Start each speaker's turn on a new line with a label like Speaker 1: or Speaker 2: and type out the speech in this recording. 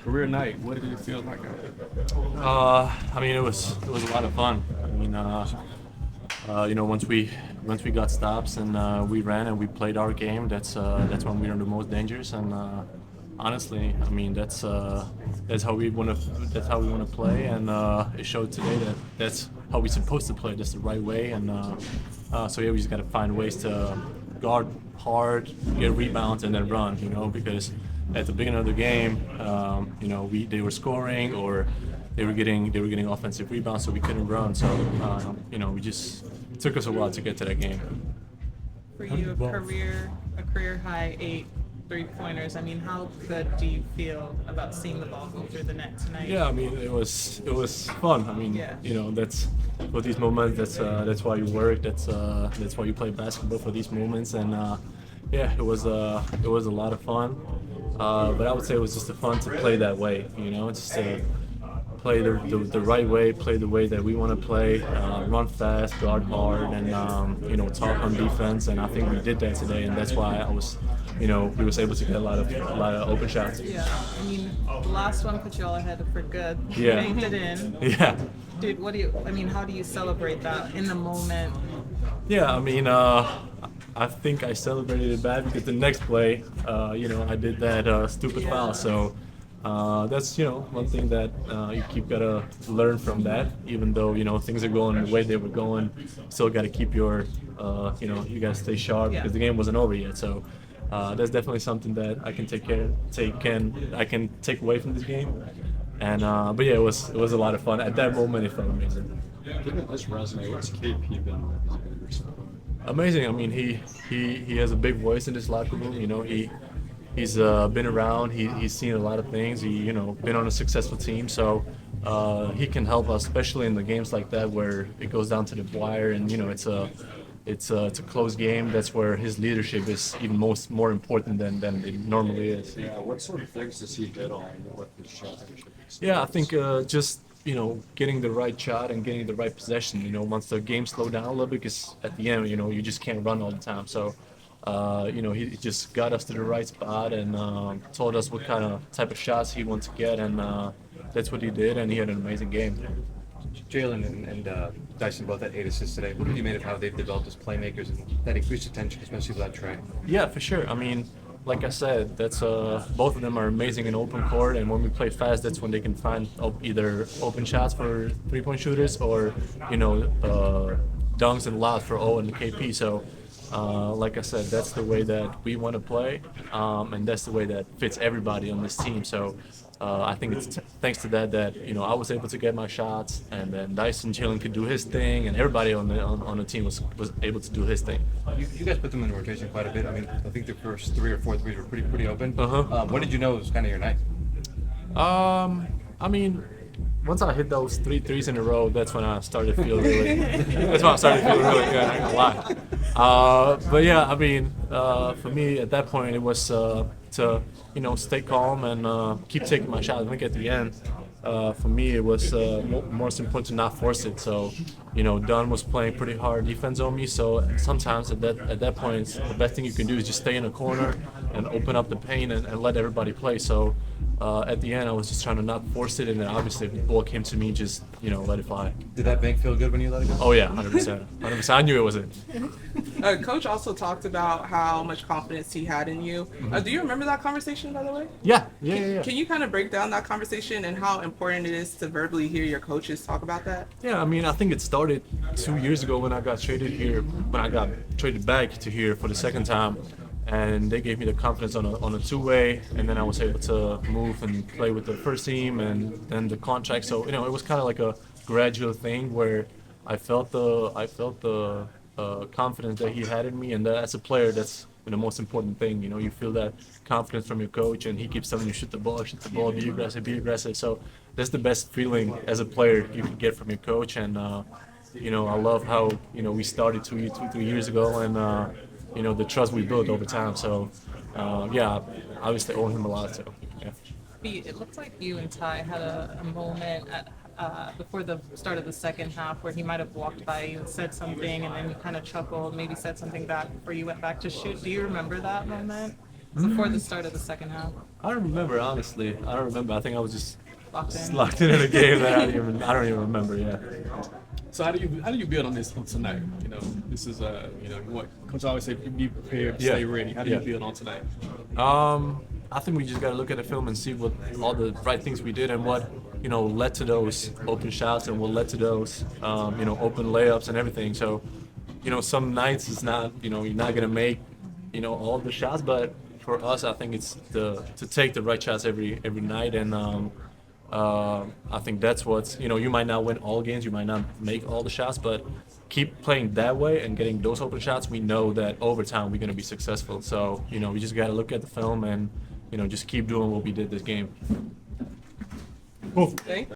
Speaker 1: career night. What did it feel like?
Speaker 2: I mean, it was a lot of fun. I mean, once we got stops and we ran and we played our game, that's when we are the most dangerous. And honestly, I mean, that's how we want to play. And it showed today that that's how we're supposed to play. That's the right way. And so yeah, we just got to find ways to guard hard, get rebounds, and then run. Because at the beginning of the game, they were scoring or they were getting offensive rebounds, so we couldn't run. So we just it took us a while to get to that game.
Speaker 3: For you, a career high 8 3-pointers. I mean, how good do you feel about seeing the ball go through the net tonight?
Speaker 2: Yeah, I mean it was fun. I mean,
Speaker 3: Yeah.
Speaker 2: That's for these moments. That's why you work. That's why you play basketball, for these moments. And yeah, it was a lot of fun. But I would say it was just fun to play that way. Just to play the right way, play the way that we want to play, run fast, guard hard, and talk on defense. And I think we did that today, and that's why we was able to get a lot of open shots.
Speaker 3: Yeah. I mean, the last one put you all ahead for good.
Speaker 2: Yeah.
Speaker 3: Banked it in.
Speaker 2: Yeah.
Speaker 3: Dude, how do you celebrate that in the moment?
Speaker 2: Yeah, I mean, I think I celebrated it bad because the next play, I did that stupid foul. So that's one thing that you keep gotta learn from that. Even though things are going the way they were going, still gotta keep your, you gotta stay sharp
Speaker 3: Yeah.
Speaker 2: because the game wasn't over yet. So that's definitely something that I can I can take away from this game. And but yeah, it was a lot of fun. At that moment, it felt amazing.
Speaker 1: Given his resume, what's KP been like this year?
Speaker 2: Amazing. I mean, he has a big voice in this locker room. He's been around. He's seen a lot of things. He been on a successful team, so he can help us, especially in the games like that where it goes down to the wire and it's a close game. That's where his leadership is even more important than it normally is.
Speaker 1: Yeah, what sort of things does he hit on with his shot?
Speaker 2: Yeah, I think just getting the right shot and getting the right possession. Once the game slowed down a little bit, because at the end, you just can't run all the time. So, he just got us to the right spot and told us what kind of type of shots he wants to get, and that's what he did, and he had an amazing game.
Speaker 4: Jalen and Dyson both had 8 assists today. What have you made of how they've developed as playmakers and that increased attention, especially without Trey?
Speaker 2: Yeah, for sure. I mean, like I said, that's both of them are amazing in open court, and when we play fast, that's when they can find either open shots for three-point shooters or dunks and lobs for O and KP. So, like I said, that's the way that we want to play, and that's the way that fits everybody on this team. So. I think it's thanks to that I was able to get my shots, and then Dyson Jalen could do his thing, and everybody on the team was able to do his thing.
Speaker 4: You guys put them in rotation quite a bit. I mean, I think the first 3 or 4 threes were pretty open.
Speaker 2: Uh-huh.
Speaker 4: When did you know it was kind of your night?
Speaker 2: I mean, once I hit those 3 threes in a row, that's when I started to feel really. That's when I started to feel really good. I ain't gonna lie. But yeah, I mean, for me at that point, it was to stay calm and keep taking my shot. I think at the end, for me, it was most important to not force it. So, Dunn was playing pretty hard defense on me. So sometimes at that point, the best thing you can do is just stay in a corner and open up the paint and let everybody play. So at the end, I was just trying to not force it, and then obviously if the ball came to me, just let it fly.
Speaker 4: Did that bank feel good when you let it go?
Speaker 2: Oh yeah, 100%. 100%. I knew it was in.
Speaker 5: Coach also talked about how much confidence he had in you. Do you remember that conversation, by the way?
Speaker 2: Yeah.
Speaker 5: Can you kind of break down that conversation and how important it is to verbally hear your coaches talk about that?
Speaker 2: Yeah, I mean, I think it started 2 years ago when I got traded here, when I got traded back to here for the second time. And they gave me the confidence on a two-way, and then I was able to move and play with the first team, and then the contract. So it was kind of like a gradual thing where I felt the confidence that he had in me, and that as a player, that's the most important thing. You feel that confidence from your coach, and he keeps telling you shoot the ball, be aggressive. So that's the best feeling as a player you can get from your coach, and I love how we started 3 years ago, and the trust we built over time. So, yeah, obviously owe him a lot. So, yeah.
Speaker 3: Vit, it looks like you and Ty had a moment before the start of the second half where he might have walked by you and said something, and then you kind of chuckled, maybe said something back before you went back to shoot. Do you remember that moment? before the start of the second half?
Speaker 2: I don't remember, honestly. I don't remember. I think I was just
Speaker 3: Locked in.
Speaker 2: locked into the game that I don't even remember. Yeah.
Speaker 6: So how do you build on this on tonight? You know, this is what coach always say: be prepared,
Speaker 2: Yeah.
Speaker 6: stay ready. How do
Speaker 2: Yeah.
Speaker 6: you build on tonight?
Speaker 2: I think we just got to look at the film and see what all the right things we did and what led to those open shots and what led to those open layups and everything. So some nights it's not you're not gonna make all the shots, but for us I think it's to take the right shots every night, and I think that's what's you might not win all games, you might not make all the shots, but keep playing that way and getting those open shots. We know that over time we're gonna be successful. So we just gotta look at the film and just keep doing what we did this game.
Speaker 5: Thank